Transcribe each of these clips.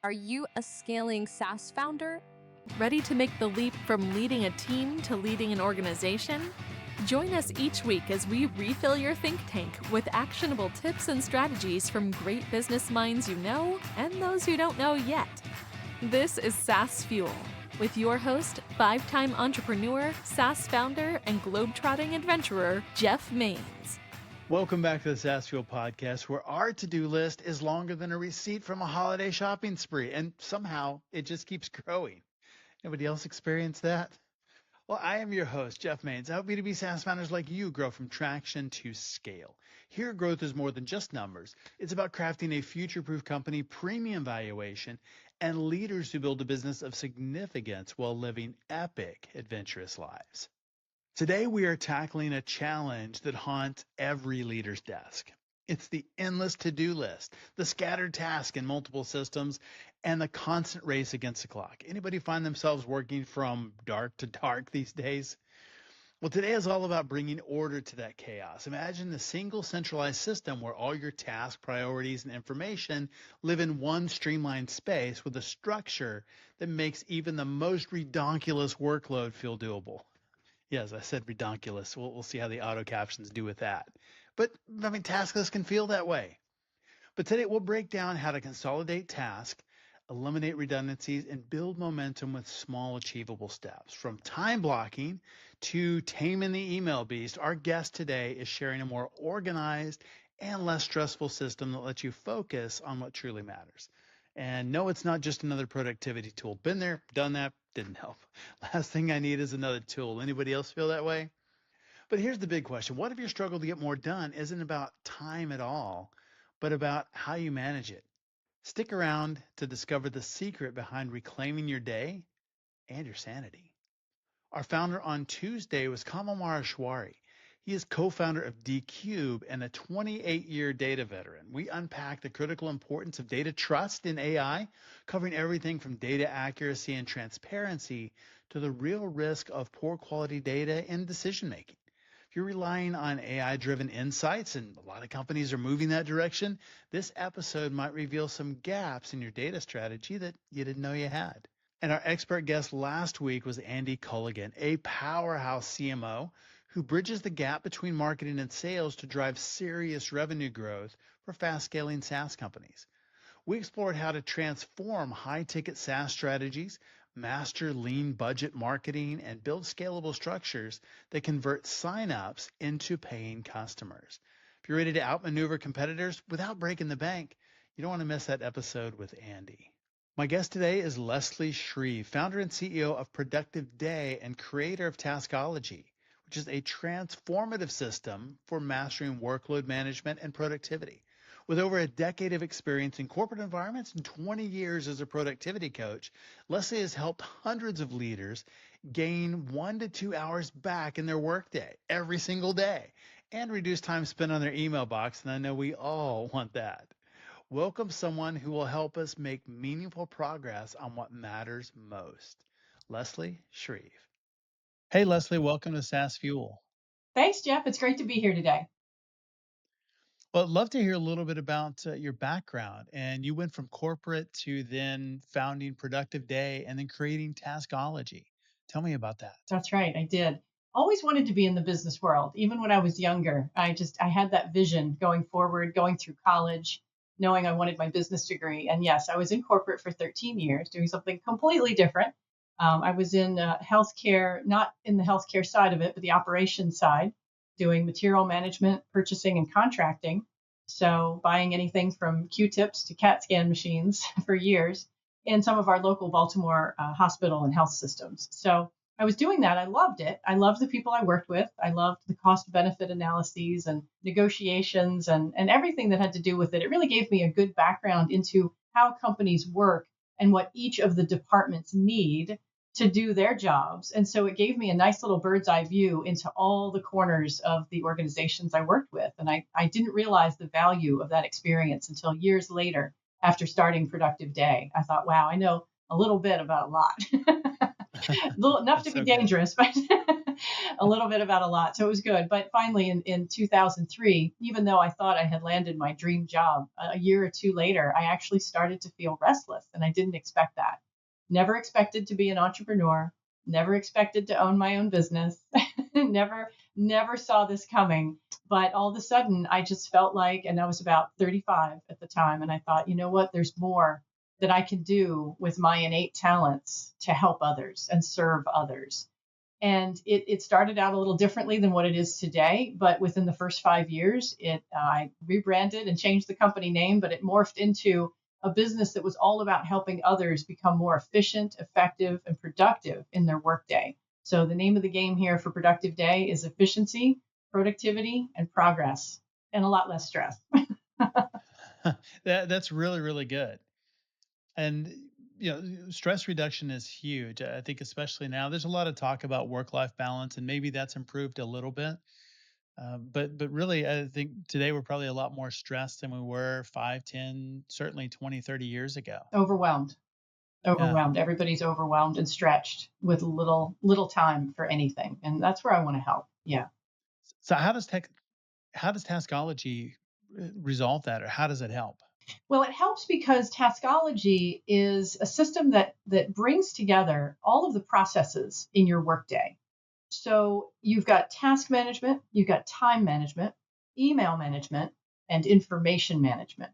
Are you a scaling SaaS founder? Ready to make the leap from leading a team to leading an organization? Join us each week as we refill your think tank with actionable tips and strategies from great business minds you know and those you don't know yet. This is SaaS Fuel with your host, 5-time entrepreneur, SaaS founder, and globetrotting adventurer, Jeff Maines. Welcome back to the SaaS Fuel podcast, where our to-do list is longer than a receipt from a holiday shopping spree, and somehow it just keeps growing. Anybody else experience that? Well, I am your host, Jeff Maines. I help B2B SaaS founders like you grow from traction to scale. Here, growth is more than just numbers. It's about crafting a future-proof company, premium valuation, and leaders who build a business of significance while living epic, adventurous lives. Today, we are tackling a challenge that haunts every leader's desk. It's the endless to-do list, the scattered tasks in multiple systems, and the constant race against the clock. Anybody find themselves working from dark to dark these days? Well, today is all about bringing order to that chaos. Imagine the single centralized system where all your tasks, priorities, and information live in one streamlined space with a structure that makes even the most redonkulous workload feel doable. Yes, I said redonkulous. We'll see how the auto captions do with that. But I mean, taskless can feel that way. But today we'll break down how to consolidate tasks, eliminate redundancies, and build momentum with small achievable steps. From time blocking to taming the email beast, our guest today is sharing a more organized and less stressful system that lets you focus on what truly matters. And no, it's not just another productivity tool. Been there, done that, didn't help. Last thing I need is another tool. Anybody else feel that way? But here's the big question. What if your struggle to get more done isn't about time at all, but about how you manage it? Stick around to discover the secret behind reclaiming your day and your sanity. Our founder on Tuesday was Kamal Maheshwari. He is co-founder of D-Cube and a 28-year data veteran. We unpack the critical importance of data trust in AI, covering everything from data accuracy and transparency to the real risk of poor quality data in decision-making. If you're relying on AI-driven insights, and a lot of companies are moving that direction, this episode might reveal some gaps in your data strategy that you didn't know you had. And our expert guest last week was Andy Culligan, a powerhouse CMO who bridges the gap between marketing and sales to drive serious revenue growth for fast-scaling SaaS companies. We explored how to transform high-ticket SaaS strategies, master lean budget marketing, and build scalable structures that convert sign-ups into paying customers. If you're ready to outmaneuver competitors without breaking the bank, you don't want to miss that episode with Andy. My guest today is Leslie Shreve, founder and CEO of Productive Day and creator of Taskology, which is a transformative system for mastering workload management and productivity. With over a decade of experience in corporate environments and 20 years as a productivity coach, Leslie has helped hundreds of leaders gain 1 to 2 hours back in their workday every single day and reduce time spent on their email box, and I know we all want that. Welcome someone who will help us make meaningful progress on what matters most. Leslie Shreve. Hey, Leslie, welcome to SaaS Fuel. Thanks, Jeff. It's great to be here today. Well, I'd love to hear a little bit about your background. And you went from corporate to then founding Productive Day and then creating Taskology. Tell me about that. That's right. I did. Always wanted to be in the business world. Even when I was younger, I had that vision going forward, going through college, knowing I wanted my business degree. And yes, I was in corporate for 13 years doing something completely different. I was in healthcare, not in the healthcare side of it, but the operations side, doing material management, purchasing, and contracting. So buying anything from Q-tips to CAT scan machines for years in some of our local Baltimore hospital and health systems. So I was doing that. I loved it. I loved the people I worked with. I loved the cost benefit analyses and negotiations and everything that had to do with it. It really gave me a good background into how companies work and what each of the departments need to do their jobs. And so it gave me a nice little bird's eye view into all the corners of the organizations I worked with. And I didn't realize the value of that experience until years later after starting Productive Day. I thought, wow, I know a little bit about a lot. Enough to be dangerous, but a little bit about a lot. So it was good. But finally, in 2003, even though I thought I had landed my dream job, a year or two later, I actually started to feel restless. And I didn't expect that. Never expected to be an entrepreneur, never expected to own my own business, never saw this coming. But all of a sudden, I just felt like, and I was about 35 at the time, and I thought, you know what, there's more that I can do with my innate talents to help others and serve others. And it started out a little differently than what it is today. But within the first 5 years, I rebranded and changed the company name, but it morphed into a business that was all about helping others become more efficient, effective, and productive in their workday. So the name of the game here for Productive Day is efficiency, productivity, and progress, and a lot less stress. That's really, really good. And stress reduction is huge. I think especially now, there's a lot of talk about work-life balance, and maybe that's improved a little bit. But really, I think today we're probably a lot more stressed than we were 5, 10, certainly 20, 30 years ago. Overwhelmed. Yeah. Overwhelmed. Everybody's overwhelmed and stretched with little time for anything. And that's where I want to help. Yeah. So how does Taskology resolve that, or how does it help? Well, it helps because Taskology is a system that brings together all of the processes in your workday. So you've got task management, you've got time management, email management, and information management.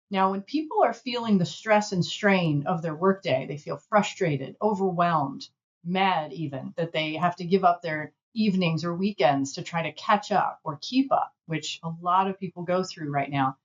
Now, when people are feeling the stress and strain of their workday, they feel frustrated, overwhelmed, mad even that they have to give up their evenings or weekends to try to catch up or keep up, which a lot of people go through right now.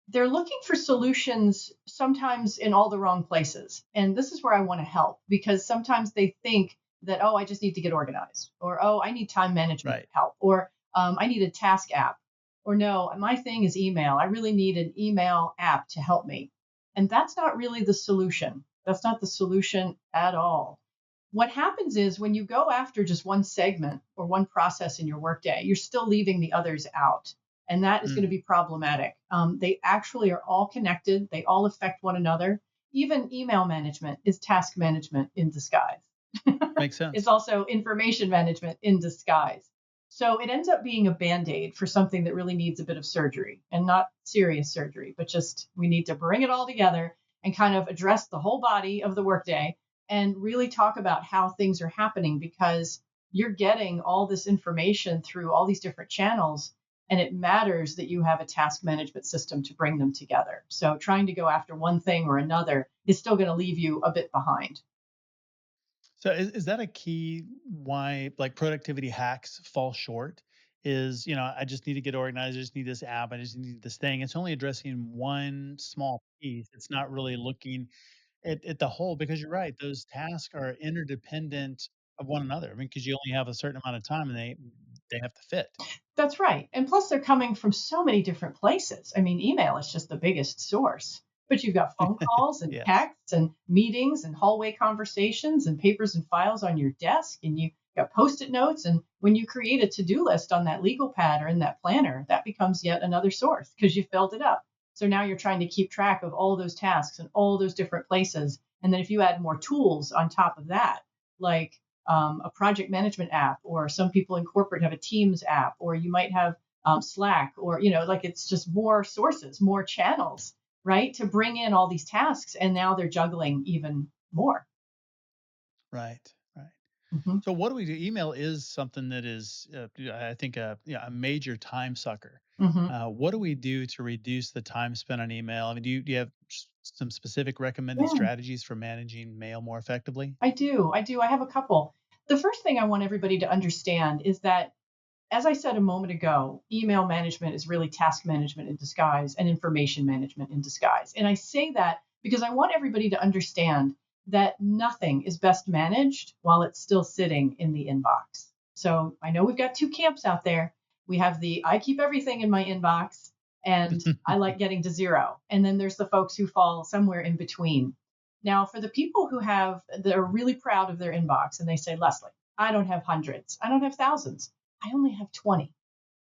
They're looking for solutions sometimes in all the wrong places. And this is where I want to help, because sometimes they think that, oh, I just need to get organized, or, oh, I need time management help, or I need a task app, or no, my thing is email. I really need an email app to help me. And that's not really the solution. That's not the solution at all. What happens is when you go after just one segment or one process in your workday, you're still leaving the others out. And that is going to be problematic. They actually are all connected. They all affect one another. Even email management is task management in disguise. Makes sense. It's also information management in disguise. So it ends up being a Band-Aid for something that really needs a bit of surgery, and not serious surgery, but just we need to bring it all together and kind of address the whole body of the workday and really talk about how things are happening, because you're getting all this information through all these different channels. And it matters that you have a task management system to bring them together. So trying to go after one thing or another is still going to leave you a bit behind. So is that a key why like productivity hacks fall short? Is, I just need to get organized. I just need this app. I just need this thing. It's only addressing one small piece. It's not really looking at the whole, because you're right. Those tasks are interdependent of one another. I mean, because you only have a certain amount of time, and they have to fit. That's right. And plus, they're coming from so many different places. I mean, email is just the biggest source, but you've got phone calls and Yes. texts and meetings and hallway conversations and papers and files on your desk. And you got Post-it notes. And when you create a to-do list on that legal pad or in that planner, that becomes yet another source because you filled it up. So now you're trying to keep track of all those tasks and all those different places. And then if you add more tools on top of that, like a project management app, or some people in corporate have a Teams app, or you might have Slack, or, like it's just more sources, more channels, right, to bring in all these tasks. And now they're juggling even more. Right. Right. Mm-hmm. So what do we do? Email is something that is, I think, a major time sucker. Mm-hmm. What do we do to reduce the time spent on email? I mean, do you have some specific recommended Yeah, strategies for managing mail more effectively? I do. I have a couple. The first thing I want everybody to understand is that, as I said a moment ago, email management is really task management in disguise and information management in disguise. And I say that because I want everybody to understand that nothing is best managed while it's still sitting in the inbox. So I know we've got two camps out there. We have the I keep everything in my inbox and I like getting to zero. And then there's the folks who fall somewhere in between. Now, for the people that are really proud of their inbox and they say, Leslie, I don't have hundreds, I don't have thousands, I only have 20.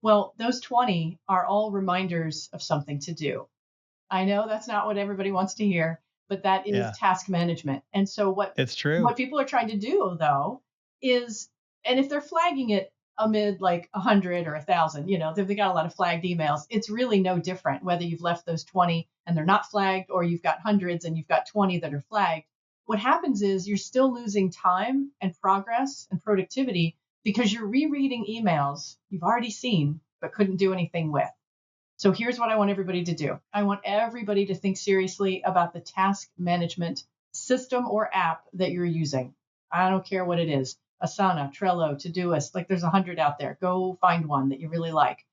Well, those 20 are all reminders of something to do. I know that's not what everybody wants to hear, but that is Yeah, task management. And so it's true. what people are trying to do, though, is And if they're flagging it amid like 100 or 1,000, if they got a lot of flagged emails, it's really no different whether you've left those 20 and they're not flagged, or you've got hundreds and you've got 20 that are flagged. What happens is you're still losing time and progress and productivity because you're rereading emails you've already seen but couldn't do anything with. So here's what I want everybody to do. I want everybody to think seriously about the task management system or app that you're using. I don't care what it is. Asana, Trello, Todoist, like there's 100 out there. Go find one that you really like.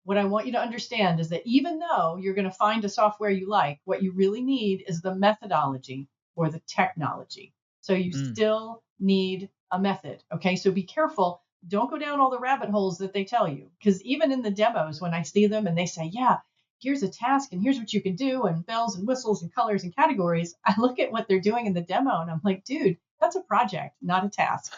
What I want you to understand is that even though you're going to find a software you like, what you really need is the methodology or the technology. So you still need a method. Okay, so be careful. Don't go down all the rabbit holes that they tell you. Because even in the demos, when I see them and they say, yeah, here's a task and here's what you can do, and bells and whistles and colors and categories, I look at what they're doing in the demo and I'm like, dude, that's a project, not a task.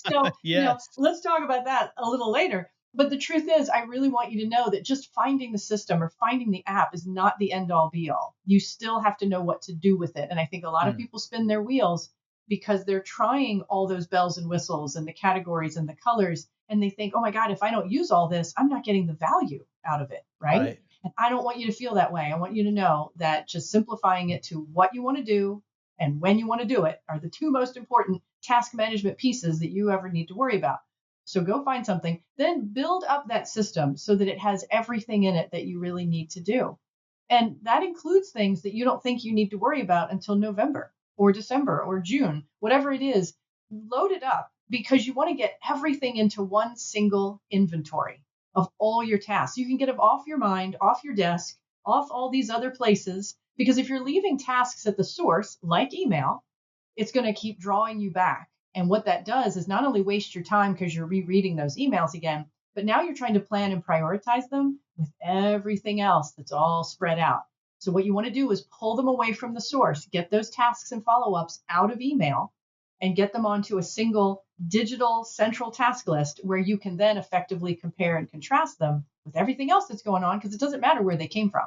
So, Yes. let's talk about that a little later. But the truth is, I really want you to know that just finding the system or finding the app is not the end all be all. You still have to know what to do with it. And I think a lot of people spin their wheels because they're trying all those bells and whistles and the categories and the colors. And they think, oh my God, if I don't use all this, I'm not getting the value out of it. Right. And I don't want you to feel that way. I want you to know that just simplifying it to what you want to do and when you want to do it are the two most important task management pieces that you ever need to worry about. So go find something, then build up that system so that it has everything in it that you really need to do. And that includes things that you don't think you need to worry about until November or December or June, whatever it is. Load it up because you want to get everything into one single inventory of all your tasks. You can get them off your mind, off your desk, off all these other places. Because if you're leaving tasks at the source, like email, it's going to keep drawing you back. And what that does is not only waste your time because you're rereading those emails again, but now you're trying to plan and prioritize them with everything else that's all spread out. So what you want to do is pull them away from the source, get those tasks and follow-ups out of email and get them onto a single digital central task list where you can then effectively compare and contrast them with everything else that's going on, because it doesn't matter where they came from.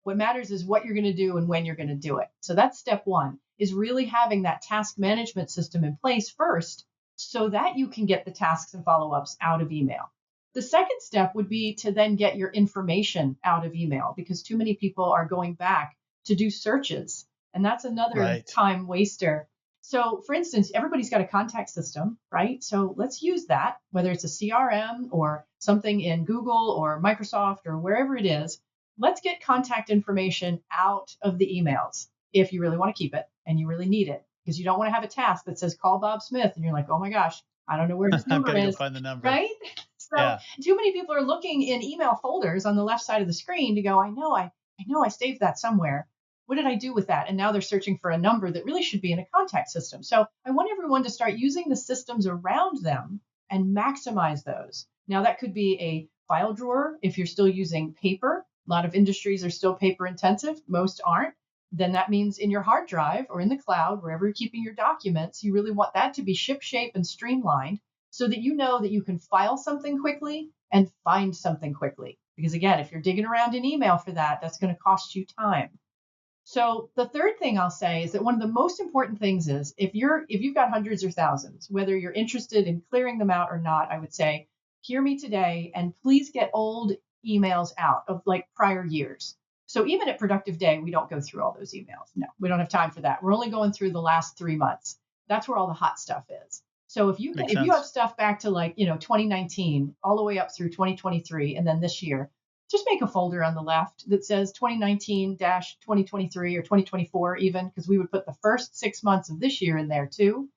What matters is what you're going to do and when you're going to do it. So that's step one, is really having that task management system in place first so that you can get the tasks and follow-ups out of email. The second step would be to then get your information out of email, because too many people are going back to do searches. And that's another time waster. So for instance, everybody's got a contact system, right? So let's use that, whether it's a CRM or something in Google or Microsoft or wherever it is. Let's get contact information out of the emails if you really want to keep it and you really need it, because you don't want to have a task that says call Bob Smith and you're like, oh my gosh, I don't know where his number is. Go find the number. Right? So too many people are looking in email folders on the left side of the screen to go, I know I saved that somewhere. What did I do with that? And now they're searching for a number that really should be in a contact system. So I want everyone to start using the systems around them and maximize those. Now that could be a file drawer if you're still using paper. A lot of industries are still paper intensive. Most aren't. Then that means in your hard drive or in the cloud, wherever you're keeping your documents, you really want that to be ship-shape and streamlined so that you know that you can file something quickly and find something quickly. Because again, if you're digging around in email for that, that's going to cost you time. So the third thing I'll say is that one of the most important things is if you've got hundreds or thousands, whether you're interested in clearing them out or not, I would say, hear me today and please get old emails out of like prior years. So even at Productive Day, we don't go through all those emails. No, we don't have time for that. We're only going through the last 3 months. That's where all the hot stuff is. So if you have stuff back to 2019 all the way up through 2023 and then this year, just make a folder on the left that says 2019-2023 or 2024 even, because we would put the first 6 months of this year in there too.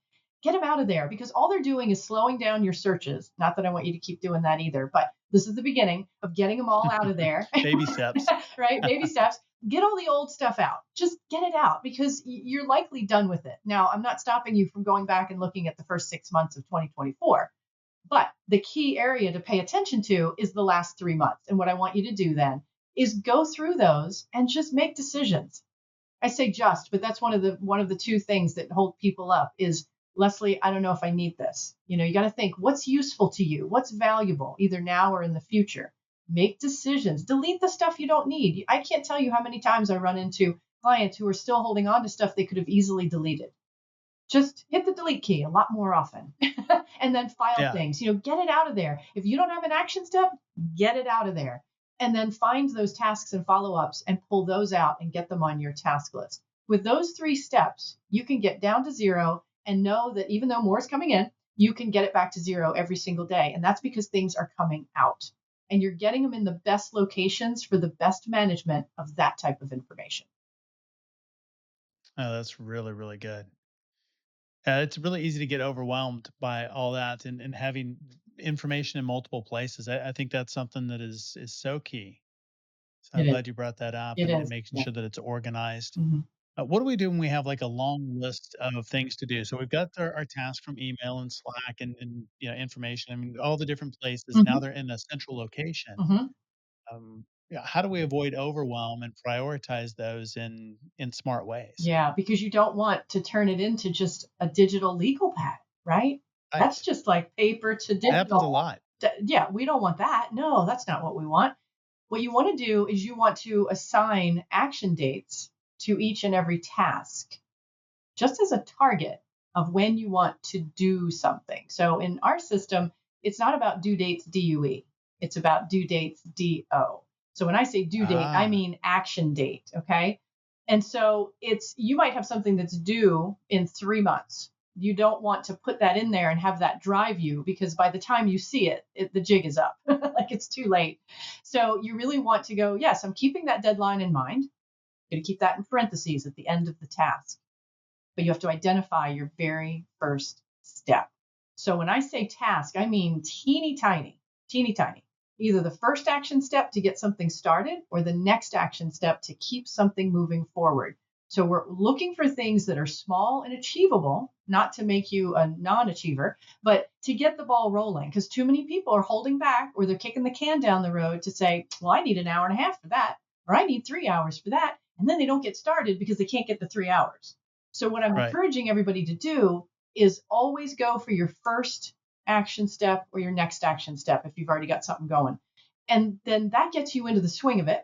Get them out of there, because all they're doing is slowing down your searches. Not that I want you to keep doing that either, but this is the beginning of getting them all out of there. Baby steps. Right? Baby steps. Get all the old stuff out. Just get it out because you're likely done with it. Now, I'm not stopping you from going back and looking at the first 6 months of 2024, but the key area to pay attention to is the last 3 months. And what I want you to do then is go through those and just make decisions. I say just, but that's one of the two things that hold people up is, Leslie, I don't know if I need this. You got to think, what's useful to you? What's valuable, either now or in the future? Make decisions. Delete the stuff you don't need. I can't tell you how many times I run into clients who are still holding on to stuff they could have easily deleted. just hit the delete key a lot more often. And then file Yeah. things, get it out of there. If you don't have an action step, get it out of there. And then find those tasks and follow-ups and pull those out and get them on your task list. With those 3 steps, you can get down to 0 and know that even though more is coming in, you can get it back to 0 every single day. And that's because things are coming out. And you're getting them in the best locations for the best management of that type of information. Oh, that's really, really good. It's really easy to get overwhelmed by all that and having information in multiple places. I think that's something that is so key. So It I'm is. glad you brought that up It and is. making Yeah. sure that it's organized. Mhm. What do we do when we have like a long list of things to do? So we've got our tasks from email and Slack and information. I mean, all the different places. Now Mhm. they're in a central location. Mhm. Yeah, how do we avoid overwhelm and prioritize those in smart ways? Yeah, because you don't want to turn it into just a digital legal pad, right? That's Right. just like paper to It happens a digital. lot. Yeah, we don't want that. No, that's not what we want. What you want to do is you want to assign action dates to each and every task, just as a target of when you want to do something. So in our system, it's not about due dates DUE, it's about due dates DO. So when I say due date, I Ah, mean action date. Okay. And so you might have something that's due in 3 months. You don't want to put that in there and have that drive you, because by the time you see it, the jig is up. Like it's too late. So you really want to go, yes, I'm keeping that deadline in mind. I'm going to keep that in parentheses at the end of the task, but you have to identify your very first step. So when I say task, I mean teeny tiny, teeny tiny. Either the first action step to get something started or the next action step to keep something moving forward. So we're looking for things that are small and achievable, not to make you a non-achiever, but to get the ball rolling, because too many people are holding back or they're kicking the can down the road to say, well, I need an hour and a half for that, or I need 3 hours for that. And then they don't get started because they can't get the 3 hours. So what I'm right. encouraging everybody to do is always go for your first action step or your next action step if you've already got something going. And then that gets you into the swing of it.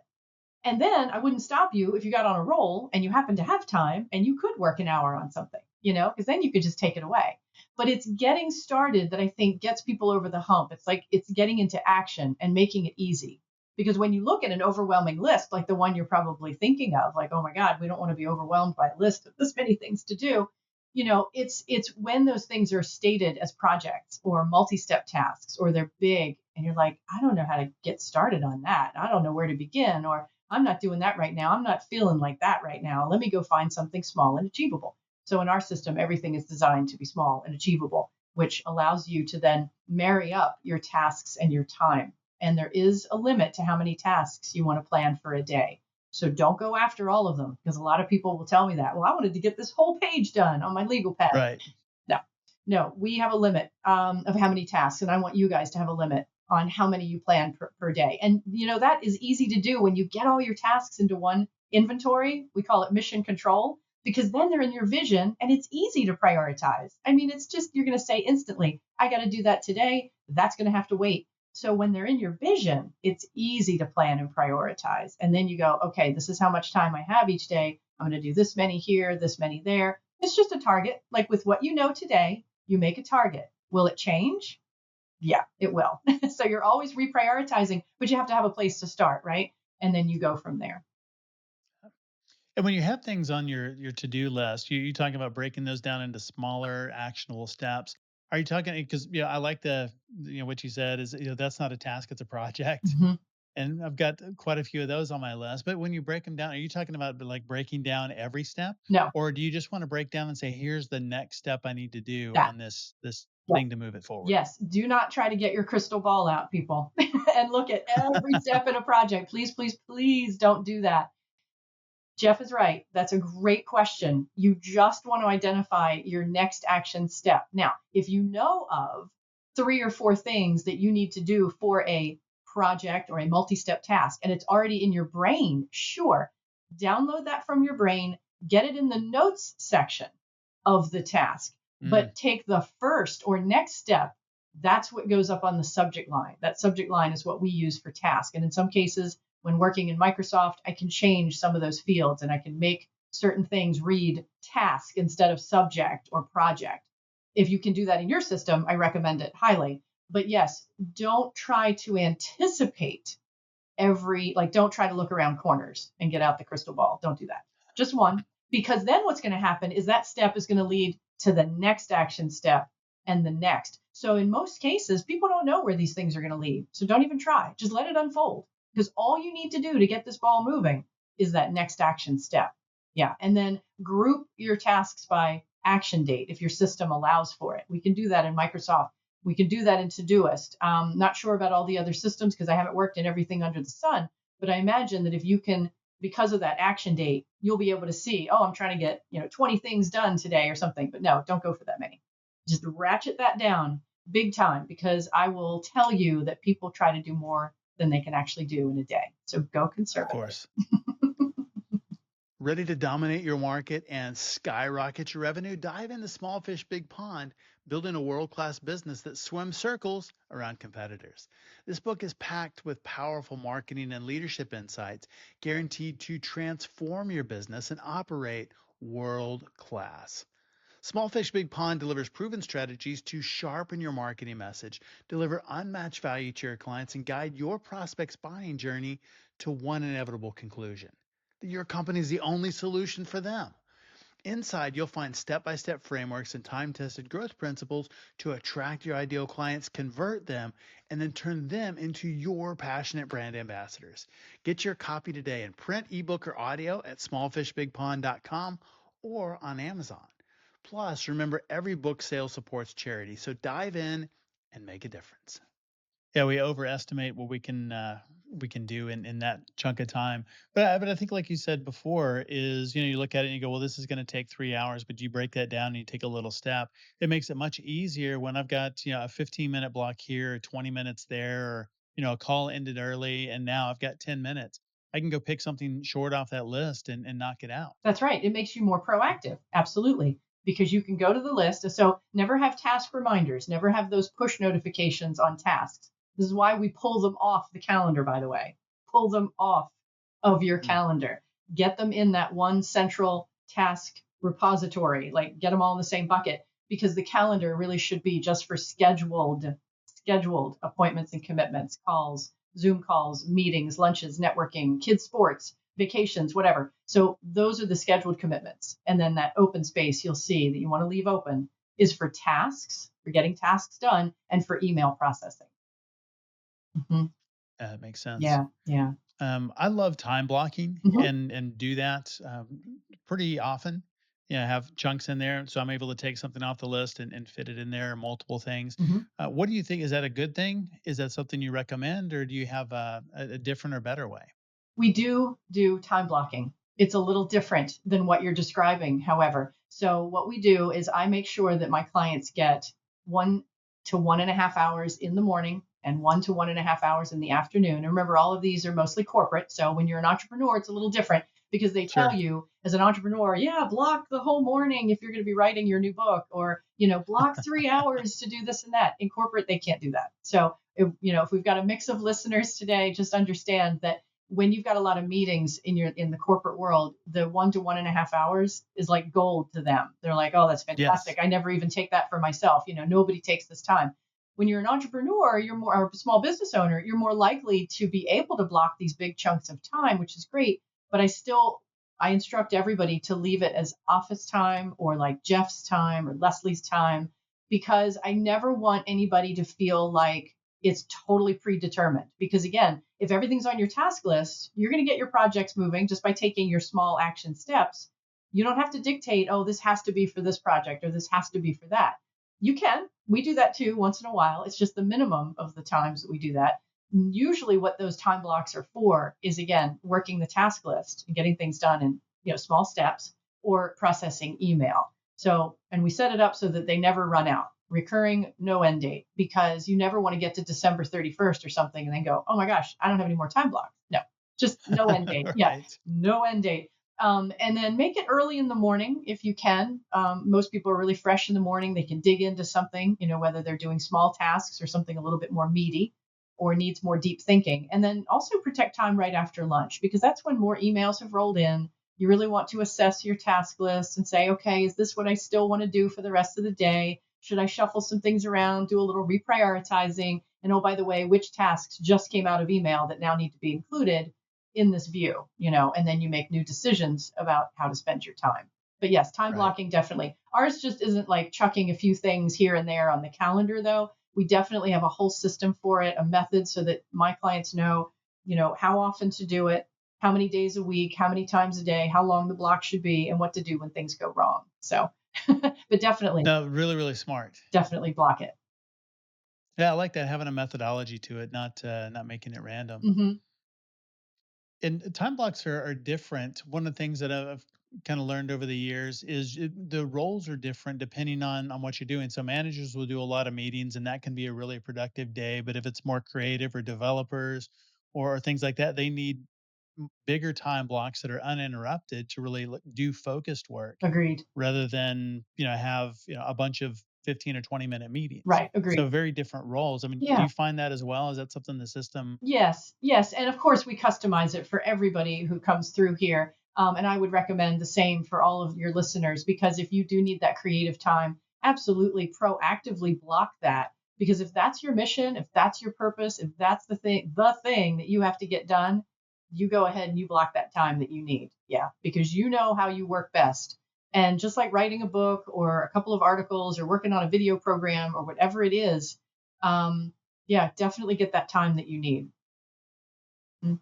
And then I wouldn't stop you if you got on a roll and you happen to have time and you could work an hour on something, because then you could just take it away. But it's getting started that I think gets people over the hump. It's like it's getting into action and making it easy. Because when you look at an overwhelming list, like the one you're probably thinking of, like, oh my God, we don't want to be overwhelmed by a list of this many things to do. It's when those things are stated as projects or multi-step tasks, or they're big and you're like, I don't know how to get started on that. I don't know where to begin, or I'm not doing that right now. I'm not feeling like that right now. Let me go find something small and achievable. So in our system, everything is designed to be small and achievable, which allows you to then marry up your tasks and your time. And there is a limit to how many tasks you want to plan for a day. So don't go after all of them, because a lot of people will tell me that. Well, I wanted to get this whole page done on my legal pad. Right. No, no, we have a limit of how many tasks, and I want you guys to have a limit on how many you plan per day. And that is easy to do when you get all your tasks into one inventory. We call it mission control, because then they're in your vision and it's easy to prioritize. I mean, it's just you're going to say instantly, I got to do that today. That's going to have to wait. So when they're in your vision, it's easy to plan and prioritize. And then you go, okay, this is how much time I have each day. I'm going to do this many here, this many there. It's just a target. Like with what you know today, you make a target. Will it change? Yeah, it will. So you're always reprioritizing, but you have to have a place to start, right? And then you go from there. And when you have things on your to-do list, you talking about breaking those down into smaller actionable steps. Are you talking because I like what you said is that's not a task, it's a project. Mhm. And I've got quite a few of those on my list. But when you break them down, are you talking about like breaking down every step? No, Or do you just want to break down and say, here's the next step I need to do that. on this Yeah. thing to move it forward? Yes. Do not try to get your crystal ball out, people, and look at every step in a project. Please, please, please don't do that. Jeff is right. That's a great question. You just want to identify your next action step. Now, if you know of 3 or 4 things that you need to do for a project or a multi step task, and it's already in your brain, sure, download that from your brain, get it in the notes section of the task, Mm, but take the first or next step. That's what goes up on the subject line. That subject line is what we use for task. And in some cases, when working in Microsoft, I can change some of those fields and I can make certain things read task instead of subject or project. If you can do that in your system, I recommend it highly. But yes, don't try to anticipate don't try to look around corners and get out the crystal ball. Don't do that. Just one, because then what's going to happen is that step is going to lead to the next action step and the next. So in most cases, people don't know where these things are going to lead. So don't even try. Just let it unfold, because all you need to do to get this ball moving is that next action step. Yeah. And then group your tasks by action date if your system allows for it. We can do that in Microsoft. We can do that in Todoist. Not sure about all the other systems because I haven't worked in everything under the sun, but I imagine that if you can, because of that action date, you'll be able to see, oh, I'm trying to get 20 things done today or something. But no, don't go for that many. Just ratchet that down big time, because I will tell you that people try to do more than they can actually do in a day. So go conservative. Of course. Ready to dominate your market and skyrocket your revenue? Dive into Small Fish, Big Pond, building a world-class business that swims circles around competitors. This book is packed with powerful marketing and leadership insights, guaranteed to transform your business and operate world-class. Small Fish, Big Pond delivers proven strategies to sharpen your marketing message, deliver unmatched value to your clients, and guide your prospects' buying journey to one inevitable conclusion: that your company is the only solution for them. Inside, you'll find step-by-step frameworks and time-tested growth principles to attract your ideal clients, convert them, and then turn them into your passionate brand ambassadors. Get your copy today in print, ebook, or audio at smallfishbigpond.com or on Amazon. Plus, remember, every book sale supports charity, so dive in and make a difference. Yeah, we overestimate what we can do in that chunk of time. But I think, like you said before, is you look at it and you go, well, this is going to take 3 hours, but you break that down and you take a little step. It makes it much easier when I've got a 15-minute block here, or 20 minutes there, or a call ended early, and now I've got 10 minutes. I can go pick something short off that list and knock it out. That's right. It makes you more proactive. Absolutely. Because you can go to the list. So never have task reminders, never have those push notifications on tasks. This is why we pull them off the calendar, by the way. Pull them off of your calendar. Get them in that one central task repository, like get them all in the same bucket, because the calendar really should be just for scheduled appointments and commitments, calls, Zoom calls, meetings, lunches, networking, kids' sports, vacations, whatever. So those are the scheduled commitments. And then that open space you'll see that you want to leave open is for tasks, for getting tasks done, and for email processing. Mm-hmm. That makes sense. Yeah. I love time blocking and do that pretty often. I have chunks in there, so I'm able to take something off the list and fit it in there, multiple things. What do you think? Is that a good thing? Is that something you recommend, or do you have a different or better way? We do time blocking. It's a little different than what you're describing, however. So what we do is I make sure that my clients get 1 to 1.5 hours in the morning and 1 to 1.5 hours in the afternoon. And remember, all of these are mostly corporate. So when you're an entrepreneur, it's a little different, because they tell you as an entrepreneur, block the whole morning if you're going to be writing your new book, or, block 3 hours to do this and that. In corporate, they can't do that. So, if we've got a mix of listeners today, just understand that when you've got a lot of meetings in the corporate world, the 1 to 1.5 hours is like gold to them. They're like, oh, that's fantastic. Yes. I never even take that for myself. Nobody takes this time. When you're an entrepreneur, or a small business owner, you're more likely to be able to block these big chunks of time, which is great. But I instruct everybody to leave it as office time, or like Jeff's time or Leslie's time, because I never want anybody to feel like it's totally predetermined. Because again, if everything's on your task list, you're going to get your projects moving just by taking your small action steps. You don't have to dictate, oh, this has to be for this project or this has to be for that. You can. We do that too once in a while. It's just the minimum of the times that we do that. Usually what those time blocks are for is, again, working the task list and getting things done in small steps, or processing email. So, and we set it up so that they never run out. Recurring, no end date, because you never want to get to December 31st or something and then go, oh my gosh, I don't have any more time blocks. No, just no end date. Right. Yeah, no end date. And then make it early in the morning if you can. Most people are really fresh in the morning. They can dig into something, whether they're doing small tasks or something a little bit more meaty or needs more deep thinking. And then also protect time right after lunch, because that's when more emails have rolled in. You really want to assess your task list and say, okay, is this what I still want to do for the rest of the day? Should I shuffle some things around, do a little reprioritizing? And oh, by the way, which tasks just came out of email that now need to be included in this view, and then you make new decisions about how to spend your time. But yes, time Right. blocking, definitely. Ours just isn't like chucking a few things here and there on the calendar, though. We definitely have a whole system for it, a method so that my clients know, how often to do it, how many days a week, how many times a day, how long the block should be, and what to do when things go wrong. So, but definitely, No, really, really smart. definitely block it. Yeah, I like that, having a methodology to it, not making it random. Hmm. And time blocks are different. One of the things that I've kind of learned over the years is the roles are different depending on what you're doing. So managers will do a lot of meetings, and that can be a really productive day. But if it's more creative or developers or things like that, they need bigger time blocks that are uninterrupted to really do focused work Agreed. rather than have a bunch of 15 or 20-minute meetings. Right. Agreed. So very different roles. I mean, do Yeah. you find that as well? Is that something the system? Yes, yes. And of course, we customize it for everybody who comes through here. And I would recommend the same for all of your listeners, because if you do need that creative time, absolutely proactively block that. Because if that's your mission, if that's your purpose, if that's the thing that you have to get done, you go ahead and you block that time that you need. Yeah, because you know how you work best. And just like writing a book or a couple of articles or working on a video program or whatever it is, yeah, definitely get that time that you need. Mm.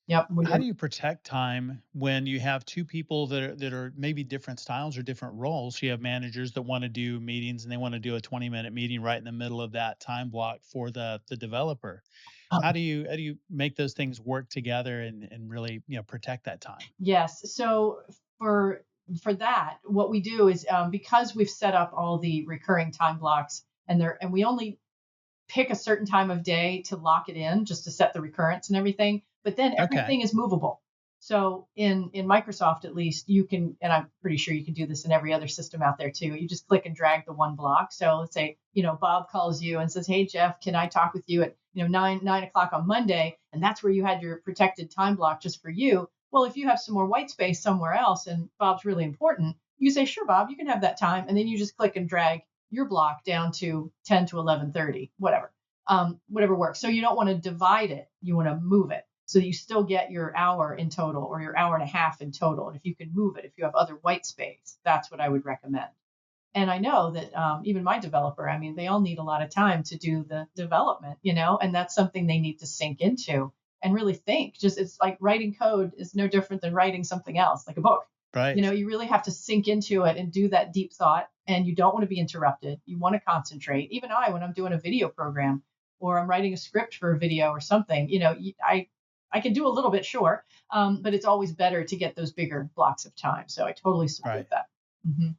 Yep. How do you protect time when you have two people that are maybe different styles or different roles? You have managers that want to do meetings and they want to do a 20-minute meeting right in the middle of that time block for the developer. How do you make those things work together and really protect that time? Yes. So for for that, what we do is, because we've set up all the recurring time blocks, and we only pick a certain time of day to lock it in, just to set the recurrence and everything. But then Okay. everything is movable. So in Microsoft, at least, you can, and I'm pretty sure you can do this in every other system out there too. You just click and drag the one block. So let's say, Bob calls you and says, "Hey Jeff, can I talk with you at, 9 o'clock on Monday?" And that's where you had your protected time block just for you. Well, if you have some more white space somewhere else and Bob's really important, you say, "Sure, Bob, you can have that time." And then you just click and drag your block down to 10 to 11:30, whatever works. So you don't want to divide it. You want to move it so that you still get your hour in total or your hour and a half in total. And if you can move it, if you have other white space, that's what I would recommend. And I know that, even my developer, I mean, they all need a lot of time to do the development, and that's something they need to sink into and really think. Just, it's like writing code is no different than writing something else, like a book. Right. You really have to sink into it and do that deep thought. And you don't want to be interrupted. You want to concentrate. Even when I'm doing a video program or I'm writing a script for a video or something, I can do a little bit, sure, but it's always better to get those bigger blocks of time. So I totally support Right. that. Hmm.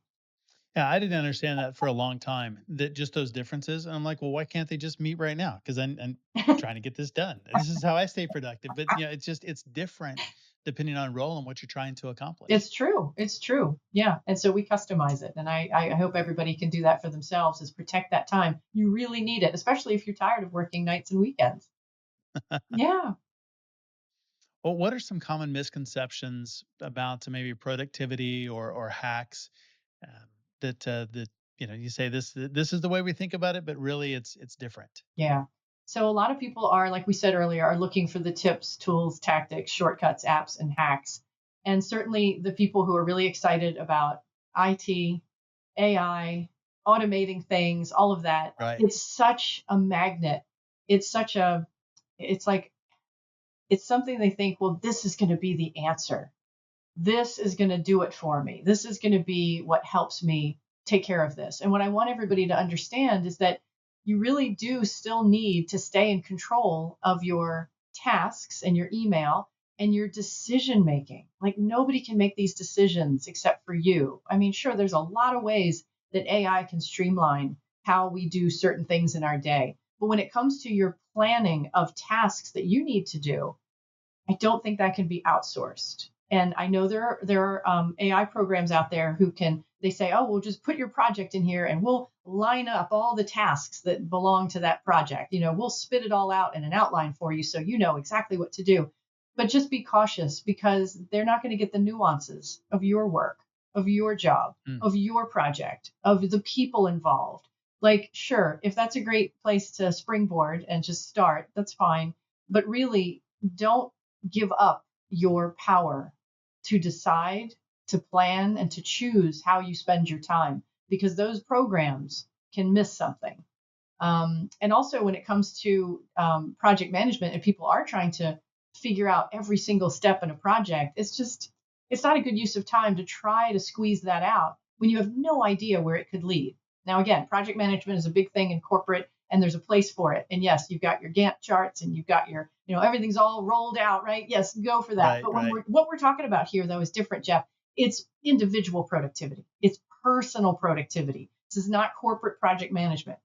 Yeah, I didn't understand that for a long time, that just those differences. And I'm like, well, why can't they just meet right now? Because I'm trying to get this done. This is how I stay productive. But it's different depending on role and what you're trying to accomplish. It's true. It's true. Yeah. And so we customize it. And I hope everybody can do that for themselves, is protect that time. You really need it, especially if you're tired of working nights and weekends. Yeah. Well, what are some common misconceptions about maybe productivity or hacks, um, that you say this is the way we think about it, but really it's different. Yeah. So a lot of people are, like we said earlier, are looking for the tips, tools, tactics, shortcuts, apps, and hacks. And certainly the people who are really excited about IT, AI, automating things, all of that, Right. it's such a magnet. It's such a, it's like, it's something they think, well, this is going to be the answer. This is going to do it for me. This is going to be what helps me take care of this. And what I want everybody to understand is that you really do still need to stay in control of your tasks and your email and your decision making. Like, nobody can make these decisions except for you. I mean, sure, there's a lot of ways that AI can streamline how we do certain things in our day. But when it comes to your planning of tasks that you need to do, I don't think that can be outsourced. And I know there are AI programs out there who can, they say, oh, we'll just put your project in here and we'll line up all the tasks that belong to that project. We'll spit it all out in an outline for you so you know exactly what to do. But just be cautious because they're not going to get the nuances of your work, of your job, Mm. of your project, of the people involved. Like, sure, if that's a great place to springboard and just start, that's fine. But really, don't give up your power to decide, to plan, and to choose how you spend your time, because those programs can miss something. And also, when it comes to project management, and people are trying to figure out every single step in a project, it's not a good use of time to try to squeeze that out when you have no idea where it could lead. Now, again, project management is a big thing in corporate, and there's a place for it. And yes, you've got your Gantt charts and you've got your, everything's all rolled out, right? Yes, go for that. Right, But right. what we're talking about here, though, is different, Jeff. It's individual productivity. It's personal productivity. This is not corporate project management.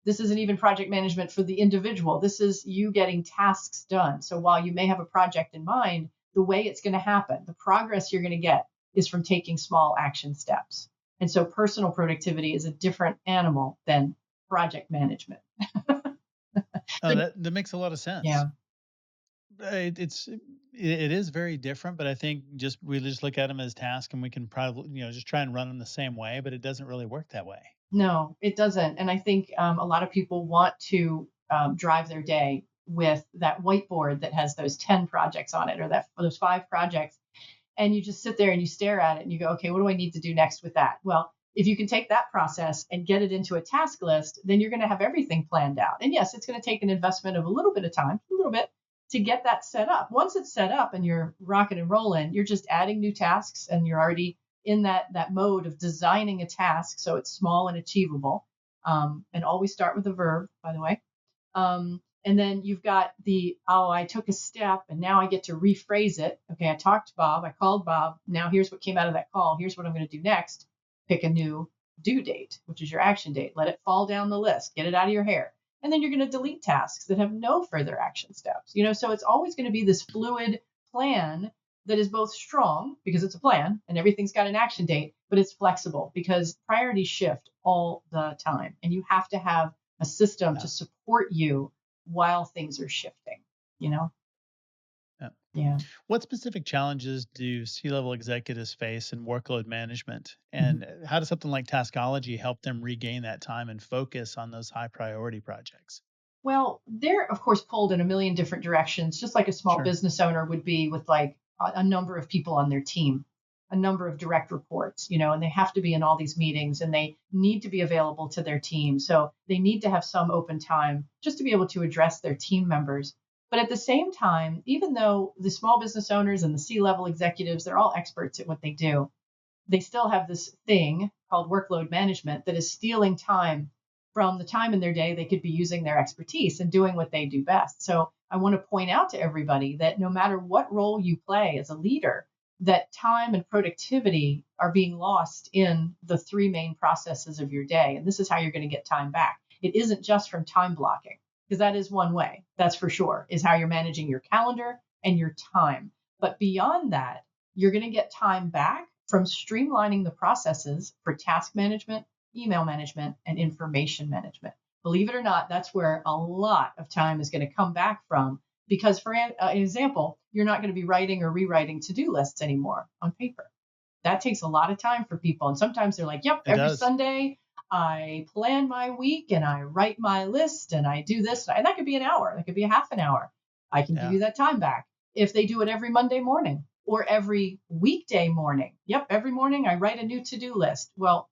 This isn't even project management for the individual. This is you getting tasks done. So while you may have a project in mind, the way it's going to happen, the progress you're going to get is from taking small action steps. And so personal productivity is a different animal than project management. Oh, that makes a lot of sense. Yeah. It is very different, but I think we just look at them as tasks, and we can probably just try and run them the same way, but it doesn't really work that way. No, it doesn't. And I think a lot of people want to drive their day with that whiteboard that has those 10 projects on it, or those 5 projects. And you just sit there and you stare at it and you go, okay, what do I need to do next with that? Well, if you can take that process and get it into a task list, then you're going to have everything planned out. And yes, it's going to take an investment of a little bit of time, a little bit, to get that set up. Once it's set up and you're rocking and rolling, you're just adding new tasks and you're already in that mode of designing a task so it's small and achievable. And always start with a verb, by the way. And then you've got I took a step and now I get to rephrase it. Okay, I talked to Bob, I called Bob. Now here's what came out of that call. Here's what I'm going to do next. Pick a new due date, which is your action date. Let it fall down the list. Get it out of your hair. And then you're going to delete tasks that have no further action steps. So it's always going to be this fluid plan that is both strong because it's a plan and everything's got an action date, but it's flexible because priorities shift all the time. And you have to have a system to support you while things are shifting, Yeah. What specific challenges do C-level executives face in workload management? And how does something like Taskology help them regain that time and focus on those high priority projects? Well, they're, of course, pulled in a million different directions, just like a small Sure. business owner would be with like a number of people on their team, a number of direct reports, and they have to be in all these meetings and they need to be available to their team. So they need to have some open time just to be able to address their team members. But at the same time, even though the small business owners and the C-level executives, they're all experts at what they do, they still have this thing called workload management that is stealing time from the time in their day they could be using their expertise and doing what they do best. So I want to point out to everybody that no matter what role you play as a leader, that time and productivity are being lost in the 3 main processes of your day. And this is how you're going to get time back. It isn't just from time blocking, because that is one way, that's for sure, is how you're managing your calendar and your time. But beyond that, you're going to get time back from streamlining the processes for task management, email management, and information management. Believe it or not, that's where a lot of time is going to come back from. Because for an example, you're not going to be writing or rewriting to-do lists anymore on paper. That takes a lot of time for people. And sometimes they're like, yep, every Sunday I plan my week and I write my list and I do this. And that could be an hour. That could be a half an hour. I can give you that time back. If they do it every Monday morning or every weekday morning, yep, every morning I write a new to-do list. Well,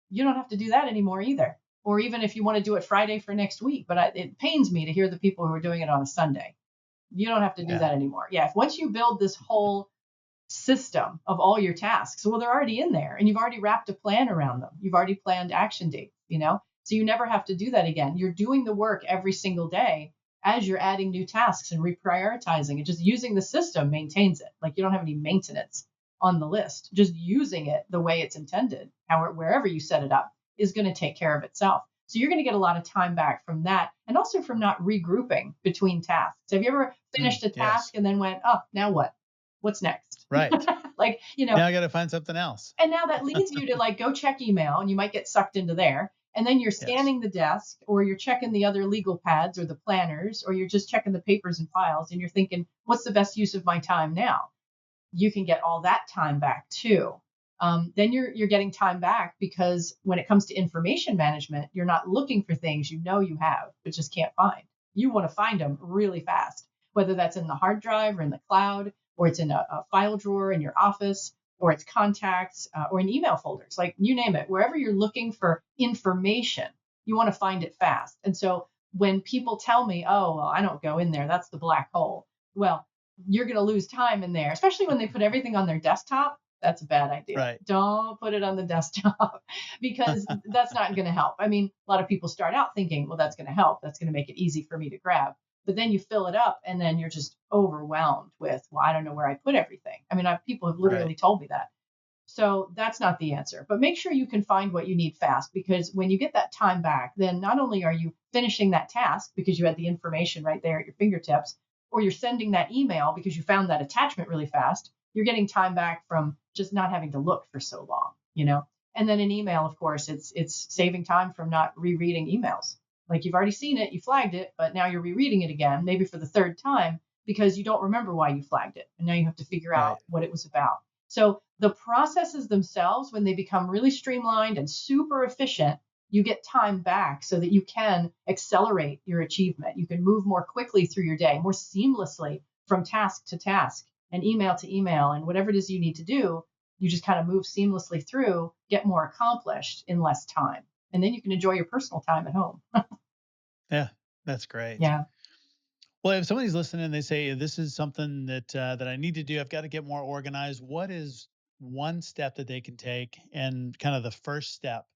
you don't have to do that anymore either. Or even if you want to do it Friday for next week. But it pains me to hear the people who are doing it on a Sunday. You don't have to do that anymore. If once you build this whole system of all your tasks, well, they're already in there and you've already wrapped a plan around them. You've already planned action dates, so you never have to do that again. You're doing the work every single day as you're adding new tasks and reprioritizing, and just using the system maintains it. Like you don't have any maintenance on the list. Just using it the way it's intended, wherever you set it up, is going to take care of itself. So you're going to get a lot of time back from that, and also from not regrouping between tasks. Have you ever finished a task and then went, oh, now what? What's next? Right. Like, now I got to find something else. And now that leads you to like go check email, and you might get sucked into there. And then you're Yes. scanning the desk, or you're checking the other legal pads or the planners, or you're just checking the papers and files, and you're thinking, what's the best use of my time now? You can get all that time back too. Then you're getting time back because when it comes to information management, you're not looking for things you know you have but just can't find. You want to find them really fast, whether that's in the hard drive or in the cloud, or it's in a file drawer in your office, or it's contacts, or in email folders, like you name it. Wherever you're looking for information, you want to find it fast. And so when people tell me, oh, well, I don't go in there, that's the black hole. Well, you're going to lose time in there, especially when they put everything on their desktop. That's a bad idea. Right. Don't put it on the desktop because that's not going to help. I mean, a lot of people start out thinking, well, that's going to help. That's going to make it easy for me to grab. But then you fill it up and then you're just overwhelmed with, well, I don't know where I put everything. I mean, people have literally told me that. So that's not the answer. But make sure you can find what you need fast, because when you get that time back, then not only are you finishing that task because you had the information right there at your fingertips, or you're sending that email because you found that attachment really fast, you're getting time back from just not having to look for so long, you know? And then an email, of course, it's saving time from not rereading emails. Like you've already seen it, you flagged it, but now you're rereading it again, maybe for the third time, because you don't remember why you flagged it. And now you have to figure out what it was about. So the processes themselves, when they become really streamlined and super efficient, you get time back so that you can accelerate your achievement. You can move more quickly through your day, more seamlessly from task to task and email to email, and whatever it is you need to do, you just kind of move seamlessly through, get more accomplished in less time. And then you can enjoy your personal time at home. Yeah, that's great. Yeah. Well, if somebody's listening and they say, this is something that I need to do, I've got to get more organized. What is one step that they can take, and kind of the first step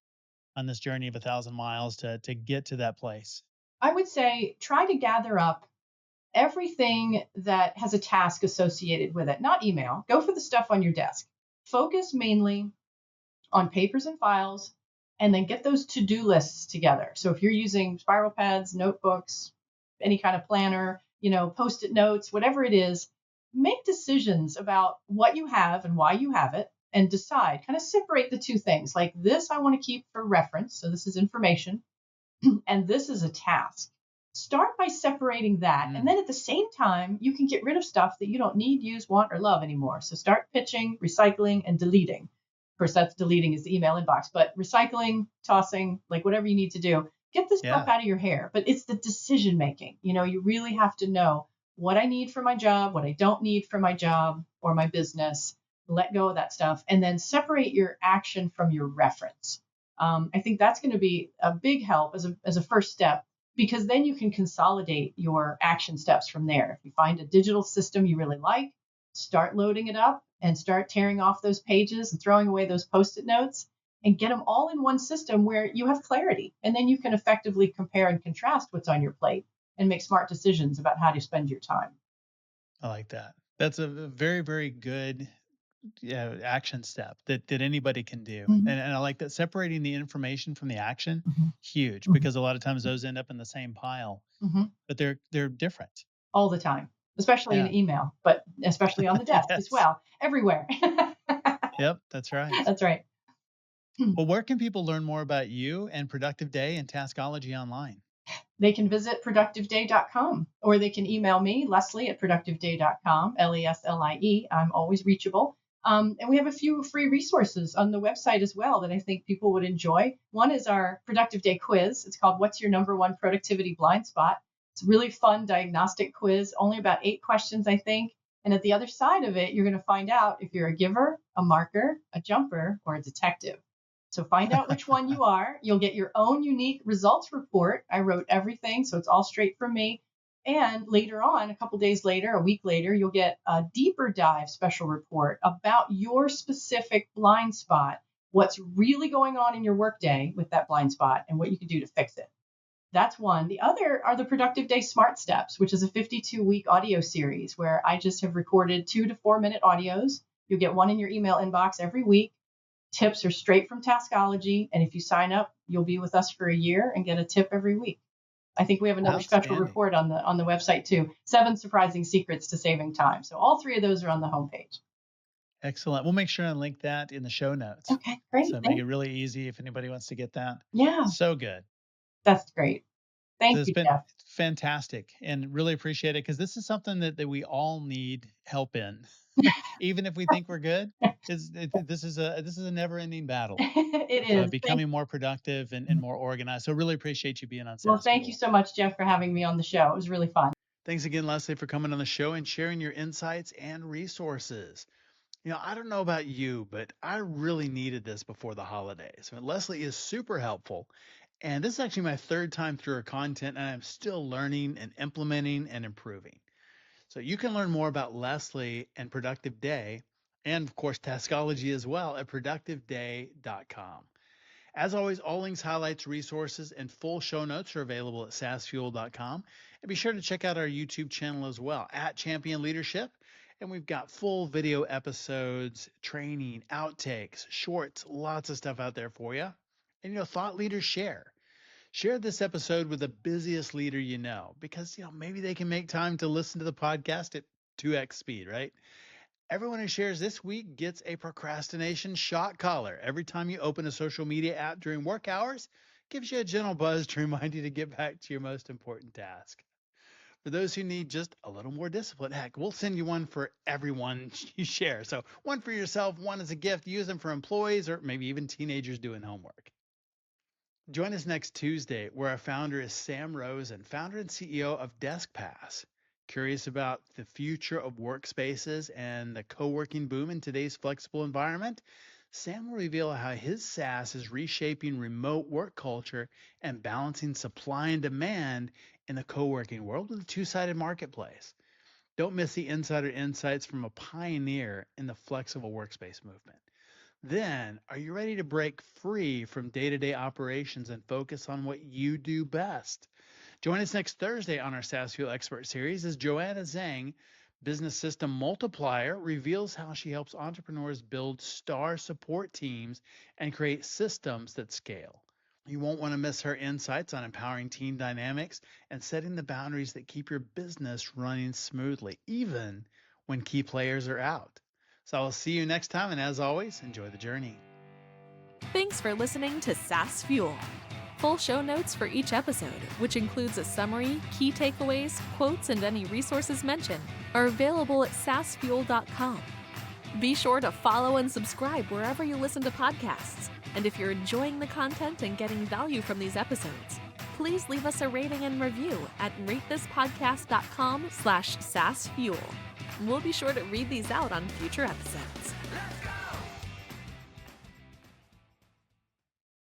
on this journey of 1,000 miles to get to that place? I would say try to gather up everything that has a task associated with it, not email. Go for the stuff on your desk. Focus mainly on papers and files, and then get those to-do lists together. So if you're using spiral pads, notebooks, any kind of planner, post-it notes, whatever it is, make decisions about what you have and why you have it, and decide, kind of separate the two things. Like this, I want to keep for reference. So this is information, and this is a task. Start by separating that. And then at the same time, you can get rid of stuff that you don't need, use, want, or love anymore. So start pitching, recycling, and deleting. Of course, that's deleting is the email inbox, but recycling, tossing, like whatever you need to do, get this stuff out of your hair. But it's the decision making. You really have to know what I need for my job, what I don't need for my job or my business. Let go of that stuff, and then separate your action from your reference. I think that's going to be a big help as a first step, because then you can consolidate your action steps from there. If you find a digital system you really like, start loading it up and start tearing off those pages and throwing away those post-it notes, and get them all in one system where you have clarity. And then you can effectively compare and contrast what's on your plate and make smart decisions about how to spend your time. I like that. That's a very, very good action step that anybody can do. Mm-hmm. And I like that, separating the information from the action, Mm-hmm. huge, Mm-hmm. because a lot of times those end up in the same pile, but they're different. All the time, especially in email, but especially on the desk as well, everywhere. Yep, that's right. That's right. Well, where can people learn more about you and Productive Day and Taskology online? They can visit productiveday.com, or they can email me, Leslie at productiveday.com, Leslie. I'm always reachable. And we have a few free resources on the website as well that I think people would enjoy. One is our Productive Day quiz. It's called What's Your Number One Productivity Blind Spot? It's a really fun diagnostic quiz, only about 8 questions, I think. And at the other side of it, you're going to find out if you're a giver, a marker, a jumper, or a detective. So find out which one you are. You'll get your own unique results report. I wrote everything, so it's all straight from me. And later on, a couple days later, a week later, you'll get a deeper dive special report about your specific blind spot, what's really going on in your workday with that blind spot, and what you can do to fix it. That's one. The other are the Productive Day Smart Steps, which is a 52-week audio series where I just have recorded 2 to 4 minute audios. You'll get one in your email inbox every week. Tips are straight from Taskology, and if you sign up, you'll be with us for a year and get a tip every week. I think we have another special report on the website too. 7 surprising secrets to saving time. So all 3 of those are on the homepage. Excellent. We'll make sure and link that in the show notes. Okay, great. So make it really easy if anybody wants to get that. Yeah, So good. that's great. So Thank it's you, been Jeff. fantastic and really appreciate it because this is something that we all need help in. Even if we think we're good, this is a never ending battle. It is. Becoming more productive and more organized. So really appreciate you being on Well, SaaS thank you Fuel. so much, Jeff, for having me on the show. It was really fun. Thanks again, Leslie, for coming on the show and sharing your insights and resources. I don't know about you, but I really needed this before the holidays. Leslie is super helpful. And this is actually my third time through her content, and I'm still learning and implementing and improving. So you can learn more about Leslie and Productive Day, and of course, Taskology as well at productiveday.com. As always, all links, highlights, resources, and full show notes are available at saasfuel.com. And be sure to check out our YouTube channel as well at Champion Leadership. And we've got full video episodes, training, outtakes, shorts, lots of stuff out there for you. And thought leaders share. Share this episode with the busiest leader you know, because maybe they can make time to listen to the podcast at 2x speed, right? Everyone who shares this week gets a procrastination shot collar. Every time you open a social media app during work hours, gives you a gentle buzz to remind you to get back to your most important task. For those who need just a little more discipline, heck, we'll send you one for everyone you share. So one for yourself, one as a gift. Use them for employees or maybe even teenagers doing homework. Join us next Tuesday, where our founder is Sam Rosen, founder and CEO of DeskPass. Curious about the future of workspaces and the co-working boom in today's flexible environment? Sam will reveal how his SaaS is reshaping remote work culture and balancing supply and demand in the co-working world with a two-sided marketplace. Don't miss the insider insights from a pioneer in the flexible workspace movement. Then, are you ready to break free from day-to-day operations and focus on what you do best? Join us next Thursday on our SaaS Fuel Expert Series as Joanna Zhang, Business System Multiplier, reveals how she helps entrepreneurs build star support teams and create systems that scale. You won't want to miss her insights on empowering team dynamics and setting the boundaries that keep your business running smoothly, even when key players are out. So I'll see you next time, and as always, enjoy the journey. Thanks for listening to SaaS Fuel. Full show notes for each episode, which includes a summary, key takeaways, quotes, and any resources mentioned, are available at saasfuel.com. Be sure to follow and subscribe wherever you listen to podcasts. And if you're enjoying the content and getting value from these episodes, please leave us a rating and review at ratethispodcast.com/saasfuel. We'll be sure to read these out on future episodes.